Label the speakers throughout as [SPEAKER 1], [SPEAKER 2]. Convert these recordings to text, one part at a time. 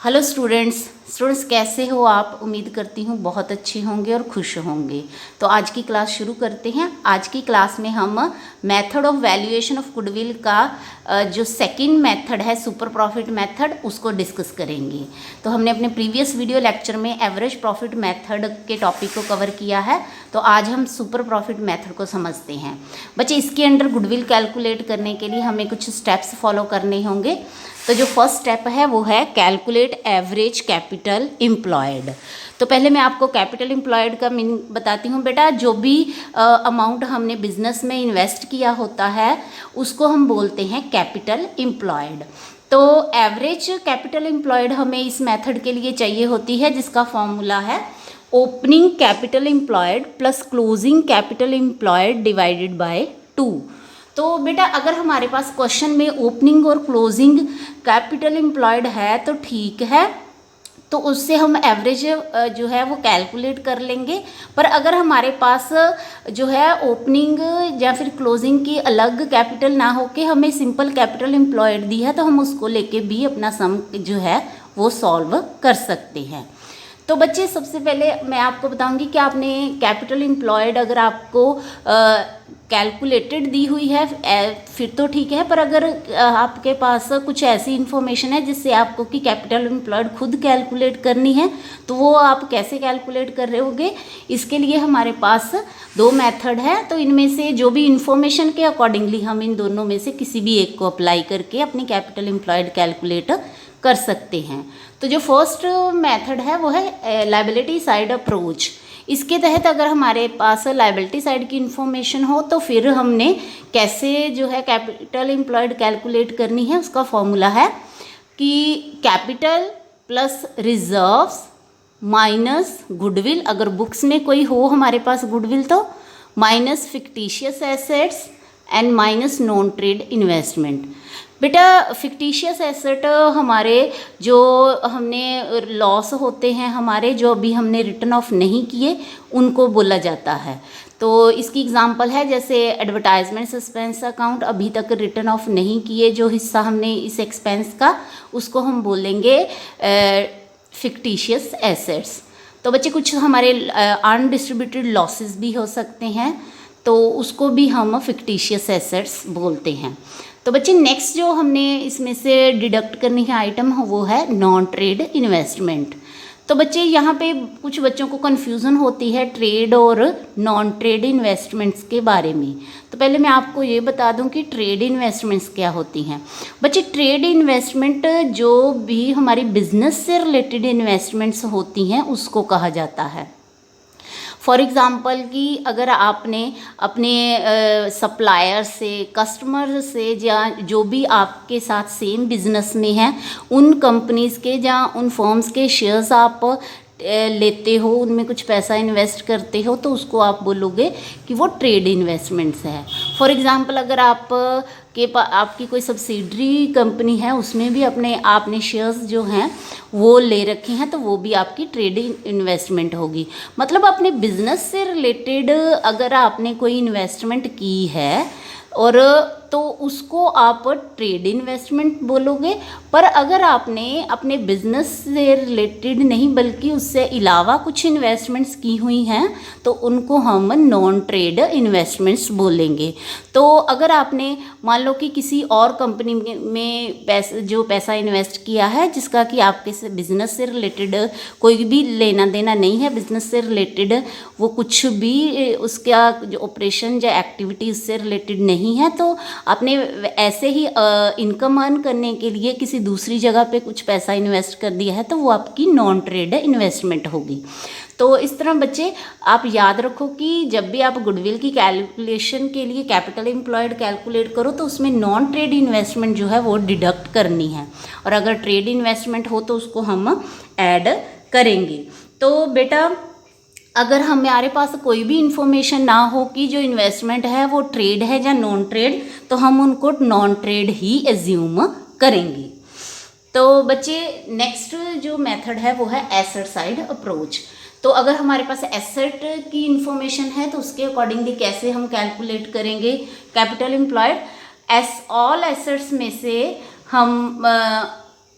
[SPEAKER 1] Hello students कैसे हो आप। उम्मीद करती हूँ बहुत अच्छे होंगे और खुश होंगे। तो आज की क्लास शुरू करते हैं। आज की क्लास में हम method of valuation of goodwill का जो सेकंड मेथड है सुपर प्रॉफिट मेथड उसको डिस्कस करेंगे। तो हमने अपने प्रीवियस वीडियो लेक्चर में एवरेज प्रॉफिट मेथड के टॉपिक को कवर किया है। तो आज हम सुपर प्रॉफिट मेथड को समझते हैं। बच्चे इसके अंडर गुडविल कैलकुलेट करने के लिए हमें कुछ स्टेप्स फॉलो करने होंगे। तो जो फर्स्ट स्टेप है वो है कैलकुलेट एवरेज कैपिटल एम्प्लॉयड। तो पहले मैं आपको कैपिटल एम्प्लॉयड का मीनिंग बताती हूँ बेटा। जो भी अमाउंट हमने बिजनेस में इन्वेस्ट किया होता है उसको हम बोलते हैं कैपिटल एम्प्लॉयड। तो एवरेज कैपिटल एम्प्लॉयड हमें इस मेथड के लिए चाहिए होती है, जिसका फॉर्मूला है opening capital employed plus closing capital employed divided by 2। तो बेटा अगर हमारे पास क्वेश्चन में ओपनिंग और क्लोजिंग कैपिटल एम्प्लॉयड है तो ठीक है, तो उससे हम एवरेज जो है वो कैलकुलेट कर लेंगे। पर अगर हमारे पास जो है ओपनिंग या फिर क्लोजिंग की अलग कैपिटल ना होके हमें सिंपल कैपिटल एम्प्लॉयड दी है तो हम उसको लेके भी अपना सम जो है वो सॉल्व कर सकते हैं। तो बच्चे सबसे पहले मैं आपको बताऊंगी कि आपने कैपिटल एम्प्लॉयड अगर आपको कैलकुलेटेड दी हुई है फिर तो ठीक है। पर अगर आपके पास कुछ ऐसी इन्फॉर्मेशन है जिससे आपको कि कैपिटल एम्प्लॉयड खुद कैलकुलेट करनी है तो वो आप कैसे कैलकुलेट कर रहे होगे। इसके लिए हमारे पास दो मेथड है। तो इनमें से जो भी इन्फॉर्मेशन के अकॉर्डिंगली हम इन दोनों में से किसी भी एक को अप्लाई करके अपनी कैपिटल एम्प्लॉयड कैलकुलेट कर सकते हैं। तो जो फर्स्ट मेथड है वो है लायबिलिटी साइड अप्रोच। इसके तहत अगर हमारे पास लायबिलिटी साइड की इंफॉर्मेशन हो तो फिर हमने कैसे जो है कैपिटल एम्प्लॉयड कैलकुलेट करनी है। उसका फॉर्मूला है कि capital plus reserves minus goodwill, अगर बुक्स में कोई हो हमारे पास गुडविल तो minus fictitious assets and minus non trade investment. बेटा फिक्टिशियस एसेट हमारे जो हमने लॉस होते हैं हमारे जो अभी हमने रिटर्न ऑफ नहीं किए उनको बोला जाता है। तो इसकी एग्जांपल है जैसे एडवर्टाइजमेंट सस्पेंस अकाउंट अभी तक रिटर्न ऑफ नहीं किए जो हिस्सा हमने इस एक्सपेंस का उसको हम बोलेंगे फिक्टिशियस एसेट्स। तो बच्चे कुछ हमारे अनडिस्ट्रीब्यूटेड लॉसेस भी हो सकते हैं तो उसको भी हम फिक्टिशियस एसेट्स बोलते हैं। तो बच्चे नेक्स्ट जो हमने इसमें से डिडक्ट करनी है आइटम वो है नॉन ट्रेड इन्वेस्टमेंट। तो बच्चे यहाँ पे कुछ बच्चों को कन्फ्यूज़न होती है ट्रेड और नॉन ट्रेड इन्वेस्टमेंट्स के बारे में। तो पहले मैं आपको ये बता दूं कि ट्रेड इन्वेस्टमेंट्स क्या होती हैं। बच्चे ट्रेड इन्वेस्टमेंट जो भी हमारी बिजनेस से रिलेटेड इन्वेस्टमेंट्स होती हैं उसको कहा जाता है। फॉर एग्ज़ाम्पल कि अगर आपने अपने सप्लायर से कस्टमर से या जो भी आपके साथ सेम बिजनेस में हैं उन कंपनीज़ के या उन फर्म्स के शेयर्स आप लेते हो उनमें कुछ पैसा इन्वेस्ट करते हो तो उसको आप बोलोगे कि वो ट्रेड इन्वेस्टमेंट्स है। फॉर एग्ज़ाम्पल अगर आपकी कोई सब्सिडरी कंपनी है उसमें भी आपने शेयर्स जो हैं वो ले रखे हैं तो वो भी आपकी ट्रेड इन्वेस्टमेंट होगी। मतलब अपने बिजनेस से रिलेटेड अगर आपने कोई इन्वेस्टमेंट की है और तो उसको आप ट्रेड इन्वेस्टमेंट बोलोगे। पर अगर आपने अपने बिजनेस से रिलेटेड नहीं बल्कि उससे अलावा कुछ इन्वेस्टमेंट्स की हुई हैं तो उनको हम नॉन ट्रेड इन्वेस्टमेंट्स बोलेंगे। तो अगर आपने मान लो कि किसी और कंपनी में पैसा इन्वेस्ट किया है जिसका कि आपके बिजनेस से रिलेटेड कोई भी लेना देना नहीं है, बिजनेस से रिलेटेड वो कुछ भी उसका जो ऑपरेशन या एक्टिविटी उससे रिलेटेड नहीं है, तो आपने ऐसे ही इनकम अर्न करने के लिए किसी दूसरी जगह पे कुछ पैसा इन्वेस्ट कर दिया है तो वो आपकी नॉन ट्रेड इन्वेस्टमेंट होगी। तो इस तरह बच्चे आप याद रखो कि जब भी आप गुडविल की कैलकुलेशन के लिए कैपिटल एम्प्लॉयड कैलकुलेट करो तो उसमें नॉन ट्रेड इन्वेस्टमेंट जो है वो डिडक्ट करनी है और अगर ट्रेड इन्वेस्टमेंट हो तो उसको हम ऐड करेंगे। तो बेटा अगर हमारे पास कोई भी इंफॉर्मेशन ना हो कि जो इन्वेस्टमेंट है वो ट्रेड है या नॉन ट्रेड तो हम उनको नॉन ट्रेड ही एज्यूम करेंगे। तो बच्चे नेक्स्ट जो मेथड है वो है एसेट साइड अप्रोच। तो अगर हमारे पास एसेट की इंफॉर्मेशन है तो उसके अकॉर्डिंगली कैसे हम कैलकुलेट करेंगे कैपिटल एम्प्लॉयड। ऑल एसेट्स में से हम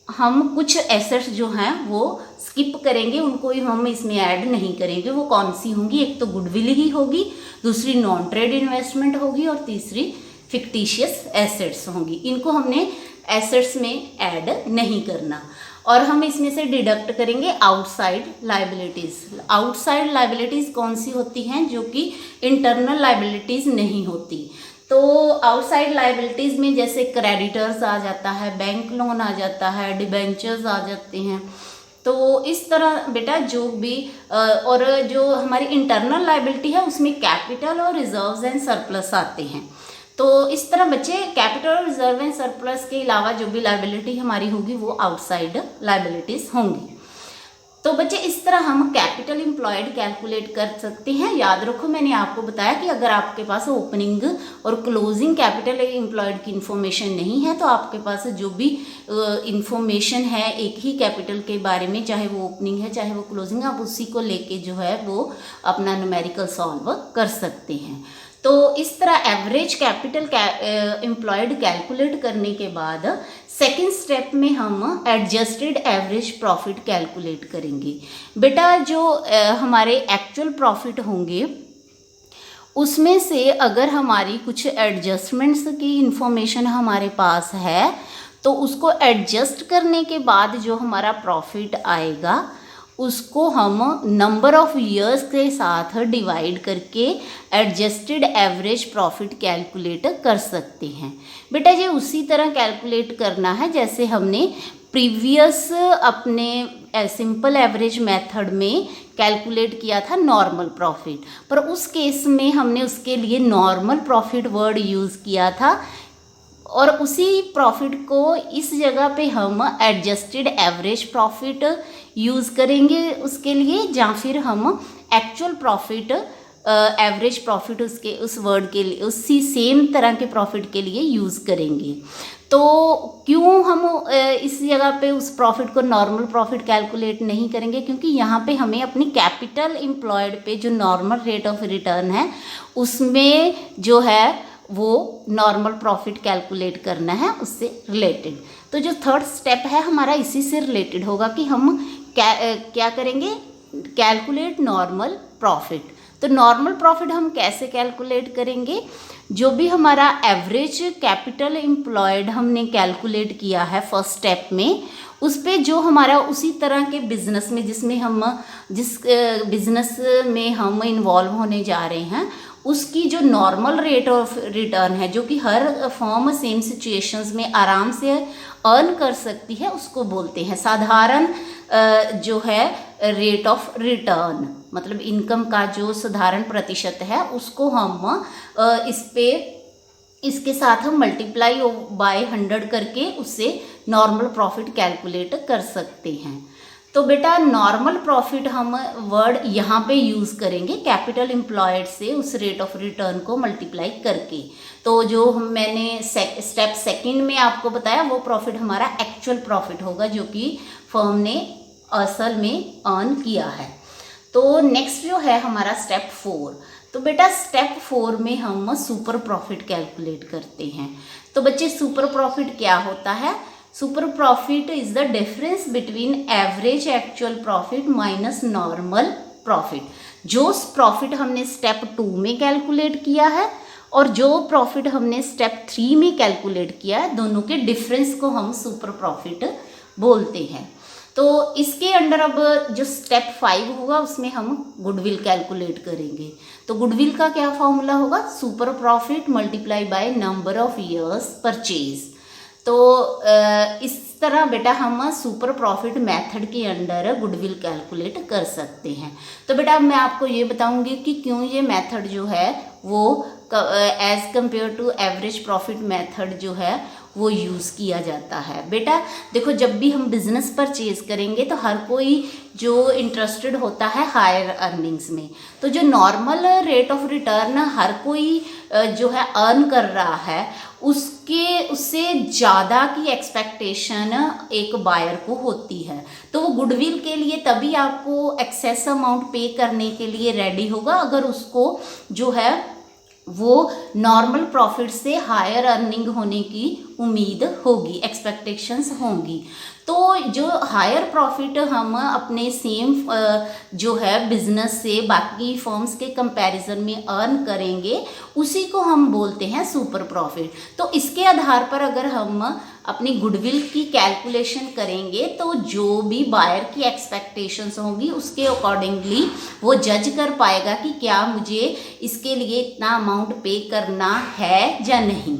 [SPEAKER 1] हम कुछ एसेट्स जो हैं वो स्किप करेंगे, उनको हम इसमें ऐड नहीं करेंगे। वो कौन सी होंगी? एक तो गुडविल ही होगी, दूसरी नॉन ट्रेड इन्वेस्टमेंट होगी और तीसरी फिक्टिशियस एसेट्स होंगी। इनको हमने एसेट्स में ऐड नहीं करना और हम इसमें से डिडक्ट करेंगे आउटसाइड लायबिलिटीज़। आउटसाइड लायबिलिटीज़ कौन सी होती हैं? जो कि इंटरनल लायबिलिटीज़ नहीं होती। तो आउटसाइड लायबिलिटीज़ में जैसे क्रेडिटर्स आ जाता है, बैंक लोन आ जाता है, डिबेंचर्स आ जाते हैं। तो इस तरह बेटा जो भी और जो हमारी इंटरनल लायबिलिटी है उसमें कैपिटल और रिजर्व्स एंड सरप्लस आते हैं। तो इस तरह बच्चे कैपिटल, रिजर्व एंड सरप्लस के अलावा जो भी लायबिलिटी हमारी होगी वो आउटसाइड लायबिलिटीज़ होंगी। तो बच्चे इस तरह हम कैपिटल एम्प्लॉयड कैलकुलेट कर सकते हैं। याद रखो मैंने आपको बताया कि अगर आपके पास ओपनिंग और क्लोजिंग कैपिटल एम्प्लॉयड की इन्फॉर्मेशन नहीं है तो आपके पास जो भी इन्फॉर्मेशन है एक ही कैपिटल के बारे में, चाहे वो ओपनिंग है चाहे वो क्लोजिंग, आप उसी को लेके जो है वो अपना न्यूमेरिकल सॉल्व कर सकते हैं। तो इस तरह एवरेज कैपिटल एम्प्लॉयड कैलकुलेट करने के बाद सेकेंड स्टेप में हम एडजस्टेड एवरेज प्रॉफिट कैलकुलेट करेंगे। बेटा जो हमारे एक्चुअल प्रॉफिट होंगे उसमें से अगर हमारी कुछ एडजस्टमेंट्स की इंफॉर्मेशन हमारे पास है तो उसको एडजस्ट करने के बाद जो हमारा प्रॉफिट आएगा उसको हम नंबर ऑफ ईयर्स के साथ डिवाइड करके एडजस्टेड एवरेज प्रॉफिट कैलकुलेट कर सकते हैं। बेटा ये उसी तरह कैलकुलेट करना है जैसे हमने प्रीवियस अपने सिंपल एवरेज मेथड में कैलकुलेट किया था नॉर्मल प्रॉफिट, पर उस केस में हमने उसके लिए नॉर्मल प्रॉफिट वर्ड यूज़ किया था और उसी प्रॉफिट को इस जगह पे हम एडजस्टेड एवरेज प्रॉफिट यूज़ करेंगे उसके लिए, या फिर हम एक्चुअल प्रॉफिट एवरेज प्रॉफिट उसके उस वर्ड के लिए उसी सेम तरह के प्रॉफिट के लिए यूज़ करेंगे। तो क्यों हम इस जगह पे उस प्रॉफिट को नॉर्मल प्रॉफिट कैलकुलेट नहीं करेंगे? क्योंकि यहाँ पे हमें अपनी कैपिटल एम्प्लॉयड पे जो नॉर्मल रेट ऑफ रिटर्न है उसमें जो है वो नॉर्मल प्रॉफिट कैलकुलेट करना है उससे रिलेटेड। तो जो थर्ड स्टेप है हमारा इसी से रिलेटेड होगा कि हम क्या करेंगे? Calculate normal profit. तो नॉर्मल प्रॉफिट हम कैसे कैलकुलेट करेंगे? जो भी हमारा एवरेज कैपिटल एम्प्लॉयड हमने कैलकुलेट किया है फर्स्ट स्टेप में, उस पे जो हमारा उसी तरह के बिजनेस में जिस बिजनेस में हम इन्वॉल्व होने जा रहे हैं उसकी जो नॉर्मल रेट ऑफ रिटर्न है, जो कि हर फर्म सेम सिचुएशंस में आराम से अर्न कर सकती है, उसको बोलते हैं साधारण जो है रेट ऑफ रिटर्न। मतलब इनकम का जो साधारण प्रतिशत है उसको हम इसके साथ हम मल्टीप्लाई बाय 100 करके उससे नॉर्मल प्रॉफिट कैलकुलेट कर सकते हैं। तो बेटा नॉर्मल प्रॉफिट हम वर्ड यहाँ पे यूज़ करेंगे कैपिटल एम्प्लॉयड से उस रेट ऑफ रिटर्न को मल्टीप्लाई करके। तो जो मैंने स्टेप सेकंड में आपको बताया वो प्रॉफिट हमारा एक्चुअल प्रॉफिट होगा जो कि फर्म ने असल में अर्न किया है। तो नेक्स्ट जो है हमारा स्टेप 4। तो बेटा स्टेप 4 में हम सुपर प्रॉफिट कैलकुलेट करते हैं। तो बच्चे सुपर प्रॉफिट क्या होता है? Super profit is the difference between average actual profit minus normal profit. जो प्रॉफिट हमने स्टेप 2 में कैलकुलेट किया है और जो प्रॉफिट हमने स्टेप 3 में कैलकुलेट किया है, दोनों के डिफरेंस को हम सुपर प्रॉफिट बोलते हैं। तो इसके अंडर अब जो स्टेप 5 होगा उसमें हम गुडविल कैलकुलेट करेंगे। तो गुडविल का क्या फॉर्मूला होगा? Super profit multiply by number of years purchase. तो इस तरह बेटा हम सुपर प्रॉफिट मेथड के अंडर गुडविल कैलकुलेट कर सकते हैं। तो बेटा मैं आपको ये बताऊंगी कि क्यों ये मेथड जो है वो as compare to average profit method जो है वो यूज़ किया जाता है। बेटा देखो जब भी हम बिजनेस परचेज करेंगे तो हर कोई जो इंटरेस्टेड होता है हायर अर्निंग्स में। तो जो नॉर्मल रेट ऑफ रिटर्न हर कोई जो है अर्न कर रहा है उससे ज़्यादा की एक्सपेक्टेशन एक बायर को होती है। तो वो गुडविल के लिए तभी आपको एक्सेस अमाउंट पे करने के लिए रेडी होगा अगर उसको जो है वो नॉर्मल प्रॉफिट से हायर अर्निंग होने की उम्मीद होगी, एक्सपेक्टेशंस होंगी। तो जो हायर प्रॉफिट हम अपने सेम जो है बिजनेस से बाकी फर्म्स के कंपैरिजन में अर्न करेंगे, उसी को हम बोलते हैं सुपर प्रॉफिट। तो इसके आधार पर अगर हम अपनी गुडविल की कैलकुलेशन करेंगे तो जो भी बायर की एक्सपेक्टेशंस होंगी उसके अकॉर्डिंगली वो जज कर पाएगा कि क्या मुझे इसके लिए इतना अमाउंट पे करना है या नहीं।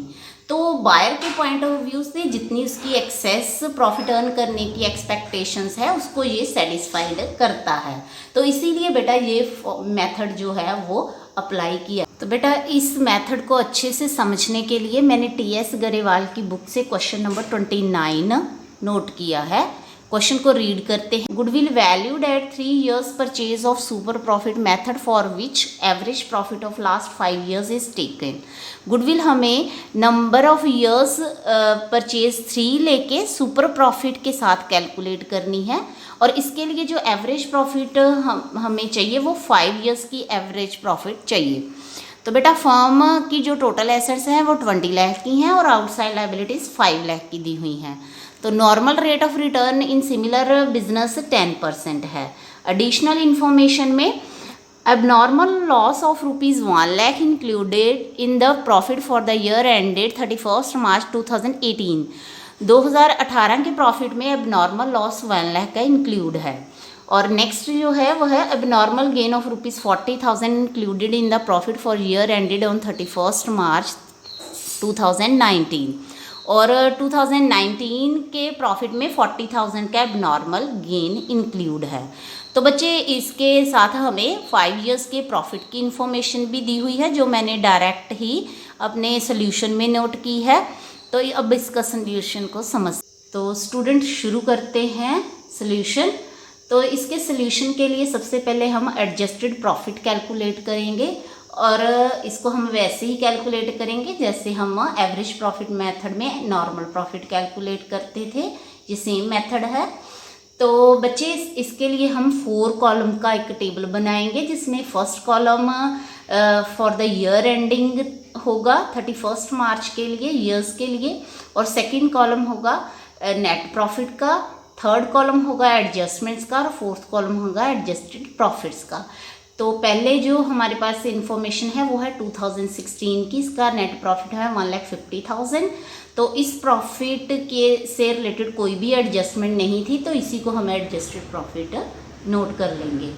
[SPEAKER 1] तो बायर के पॉइंट ऑफ व्यू से जितनी उसकी एक्सेस प्रॉफिट अर्न करने की एक्सपेक्टेशंस है उसको ये सेटिस्फाइड करता है। तो इसीलिए बेटा ये मेथड जो है वो अप्लाई किया। तो बेटा इस मेथड को अच्छे से समझने के लिए मैंने टीएस गरेवाल की बुक से क्वेश्चन नंबर 29 नोट किया है। क्वेश्चन को रीड करते हैं। Goodwill valued at 3 years purchase of super profit method for which average profit of last 5 years is taken. Goodwill हमें नंबर ऑफ ईयर्स परचेज 3 लेके सुपर प्रॉफिट के साथ कैलकुलेट करनी है, और इसके लिए जो एवरेज प्रॉफिट हमें चाहिए वो 5 years की एवरेज प्रॉफिट चाहिए। तो बेटा फर्म की जो टोटल एसेट्स हैं वो 20 लाख की हैं और आउटसाइड लायबिलिटीज़ 5 लाख की दी हुई हैं। तो normal rate of return in similar business 10% है। एडिशनल इंफॉर्मेशन में abnormal loss of ₹1 lakh included in the profit for the year ended 31st March 2018। 2018 के प्रॉफिट में एबनॉर्मल लॉस 1 लाख का इंक्लूड है। और नेक्स्ट जो है वो है abnormal gain of ₹40,000 included in the profit for year ended on 31st March 2019। और 2019 के प्रॉफिट में 40,000 का एबनॉर्मल गेन इंक्लूड है। तो बच्चे इसके साथ हमें 5 years के प्रॉफिट की इंफॉर्मेशन भी दी हुई है जो मैंने डायरेक्ट ही अपने सोल्यूशन में नोट की है। तो अब इसका सोल्यूशन को समझ, तो स्टूडेंट शुरू करते हैं सोल्यूशन। तो इसके सोल्यूशन के लिए सबसे पहले हम एडजस्टेड प्रॉफिट कैलकुलेट करेंगे, और इसको हम वैसे ही कैलकुलेट करेंगे जैसे हम एवरेज प्रॉफिट मेथड में नॉर्मल प्रॉफिट कैलकुलेट करते थे, ये सेम मेथड है। तो बच्चे इसके लिए हम 4 कॉलम का एक टेबल बनाएंगे जिसमें first column for the year ending होगा 31st मार्च के लिए, ईयर्स के लिए, और सेकंड कॉलम होगा नेट प्रॉफिट का, थर्ड कॉलम होगा एडजस्टमेंट्स का, और फोर्थ कॉलम होगा एडजस्टेड प्रॉफिट्स का। तो पहले जो हमारे पास इन्फॉर्मेशन है वो है 2016 की, इसका नेट प्रॉफिट है 1,50,000। तो इस प्रॉफिट के से रिलेटेड कोई भी एडजस्टमेंट नहीं थी, तो इसी को हम एडजस्टेड प्रॉफिट नोट कर लेंगे।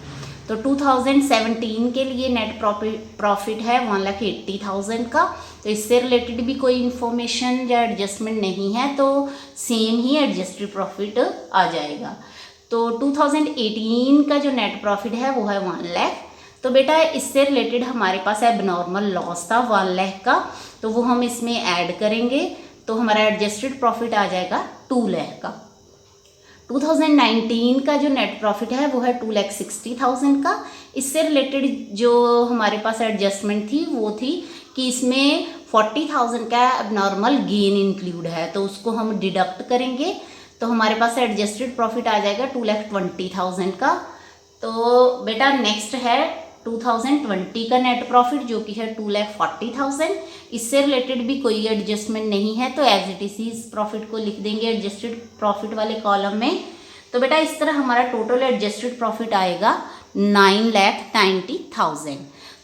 [SPEAKER 1] तो 2017 के लिए नेट प्रॉफिट है 1,80,000 का, तो इससे रिलेटेड भी कोई इन्फॉर्मेशन या एडजस्टमेंट नहीं है, तो सेम ही एडजस्टेड प्रॉफिट आ जाएगा। तो 2018 का जो नेट प्रॉफिट है वो है 1 लाख। तो बेटा इससे रिलेटेड हमारे पास एबनॉर्मल लॉस था 1 लाख का, तो वो हम इसमें ऐड करेंगे, तो हमारा एडजस्टेड प्रॉफिट आ जाएगा 2 लाख का। 2019 का जो नेट प्रॉफिट है वो है 2,60,000 का। इससे रिलेटेड जो हमारे पास एडजस्टमेंट थी वो थी कि इसमें 40,000 का एबनॉर्मल गेन इंक्लूड है, तो उसको हम डिडक्ट करेंगे, तो हमारे पास एडजस्टेड प्रॉफिट आ जाएगा 2,20,000 का। तो बेटा नेक्स्ट है 2020 का नेट प्रॉफिट जो कि है 2,40,000। इससे रिलेटेड भी कोई एडजस्टमेंट नहीं है, तो एज इट इज इस प्रॉफिट को लिख देंगे एडजस्टेड प्रॉफिट वाले कॉलम में। तो बेटा इस तरह हमारा टोटल एडजस्टेड प्रॉफिट आएगा 9,90,000।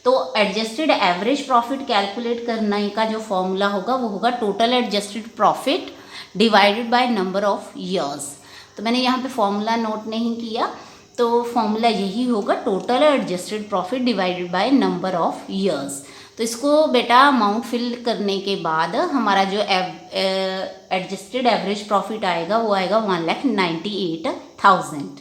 [SPEAKER 1] तो एडजस्टेड एवरेज प्रॉफिट कैलकुलेट करने का जो फॉर्मूला होगा वो होगा total adjusted profit divided by number of years. तो मैंने यहाँ पे फॉर्मूला नोट नहीं किया, तो फॉर्मूला यही होगा total adjusted profit divided by number of years. तो इसको बेटा अमाउंट फिल करने के बाद हमारा जो एडजस्टेड एवरेज प्रॉफिट आएगा वो आएगा 1,98,000।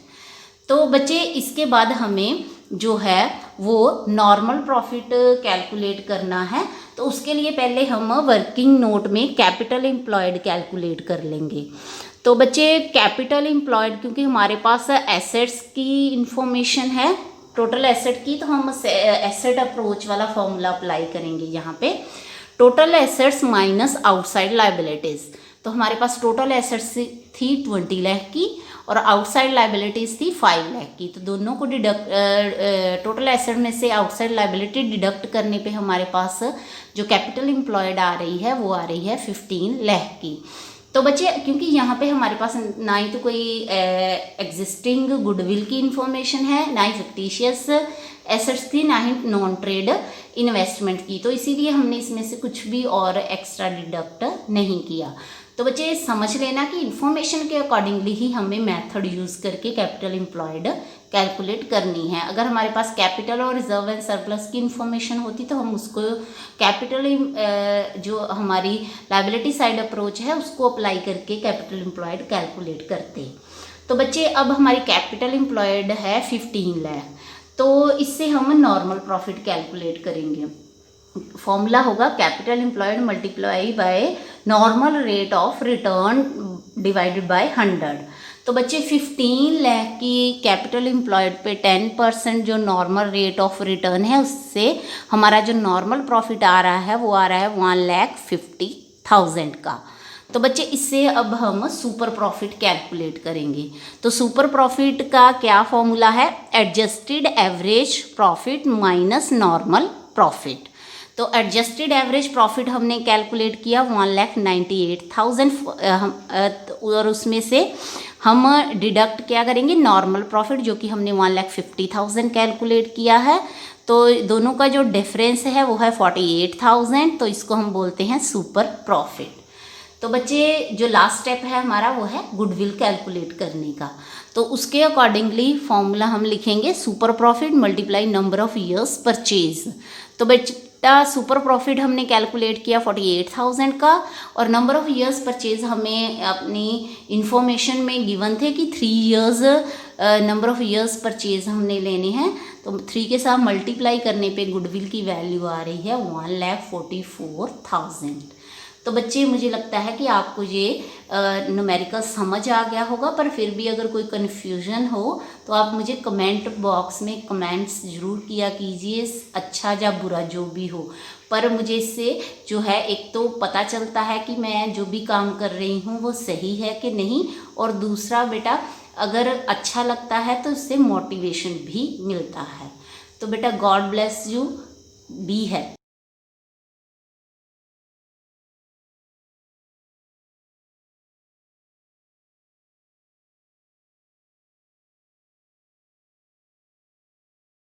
[SPEAKER 1] तो बच्चे इसके बाद हमें जो है वो नॉर्मल प्रॉफिट कैलकुलेट करना है, तो उसके लिए पहले हम वर्किंग नोट में कैपिटल एम्प्लॉयड कैलकुलेट कर लेंगे। तो बच्चे कैपिटल एम्प्लॉयड क्योंकि हमारे पास एसेट्स की इंफॉर्मेशन है टोटल एसेट की, तो हम एसेट अप्रोच वाला फॉर्मूला अप्लाई करेंगे यहाँ पे। Total assets minus outside liabilities. तो हमारे पास टोटल एसेट्स थी 20 लाख की और आउटसाइड लायबिलिटीज़ थी 5 लाख की। तो दोनों को टोटल एसेट में से आउटसाइड लायबिलिटी डिडक्ट करने पे हमारे पास जो कैपिटल एम्प्लॉयड आ रही है वो आ रही है 15 लाख की। तो बच्चे क्योंकि यहाँ पे हमारे पास ना ही तो कोई एग्जिस्टिंग गुडविल की इंफॉर्मेशन है, ना ही फिक्टिशियस एसेट्स थी, ना ही नॉन ट्रेड इन्वेस्टमेंट की, तो इसीलिए हमने इसमें से कुछ भी और एक्स्ट्रा डिडक्ट नहीं किया। तो बच्चे समझ लेना कि इन्फॉर्मेशन के अकॉर्डिंगली ही हमें मेथड यूज़ करके कैपिटल एम्प्लॉयड कैलकुलेट करनी है। अगर हमारे पास कैपिटल और रिजर्व एंड सरप्लस की इन्फॉर्मेशन होती तो हम उसको कैपिटल जो हमारी लायबिलिटी साइड अप्रोच है उसको अप्लाई करके कैपिटल एम्प्लॉयड कैलकुलेट करते। तो बच्चे अब हमारी कैपिटल एम्प्लॉयड है 15 लाख, तो इससे हम नॉर्मल प्रॉफिट कैलकुलेट करेंगे। फॉर्मूला होगा capital employed multiply by normal rate of return divided by 100। तो बच्चे 15 लाख की कैपिटल एम्प्लॉयड पे 10% जो नॉर्मल रेट ऑफ रिटर्न है उससे हमारा जो नॉर्मल प्रॉफिट आ रहा है वो आ रहा है 1,50,000 का। तो बच्चे इससे अब हम सुपर प्रॉफिट कैलकुलेट करेंगे। तो सुपर प्रॉफिट का क्या फॉर्मूला है, adjusted average profit minus normal profit. तो एडजस्टेड एवरेज प्रॉफिट हमने कैलकुलेट किया 1,98,000 और उसमें से हम डिडक्ट क्या करेंगे, नॉर्मल प्रॉफिट जो कि हमने 1,50,000 कैलकुलेट किया है। तो दोनों का जो डिफरेंस है वो है 48,000, तो इसको हम बोलते हैं सुपर प्रॉफिट। तो बच्चे जो लास्ट स्टेप है हमारा वो है गुडविल कैलकुलेट करने का। तो उसके अकॉर्डिंगली फॉर्मूला हम लिखेंगे super profit multiply number of years purchase. तो बेटा सुपर प्रॉफिट हमने कैलकुलेट किया 48,000 का, और नंबर ऑफ ईयर्स परचेज हमें अपनी इंफॉर्मेशन में गिवन थे कि 3 years number of years purchase हमने लेने हैं। तो 3 के साथ मल्टीप्लाई करने पे गुडविल की वैल्यू आ रही है 1,44,000। तो बच्चे मुझे लगता है कि आपको ये न्यूमेरिकल समझ आ गया होगा, पर फिर भी अगर कोई कन्फ्यूजन हो तो आप मुझे कमेंट बॉक्स में कमेंट्स ज़रूर किया कीजिए, अच्छा या बुरा जो भी हो। पर मुझे इससे जो है एक तो पता चलता है कि मैं जो भी काम कर रही हूँ वो सही है कि नहीं, और दूसरा बेटा अगर अच्छा लगता है तो उससे मोटिवेशन भी मिलता है। तो बेटा गॉड ब्लेस यू, बी है।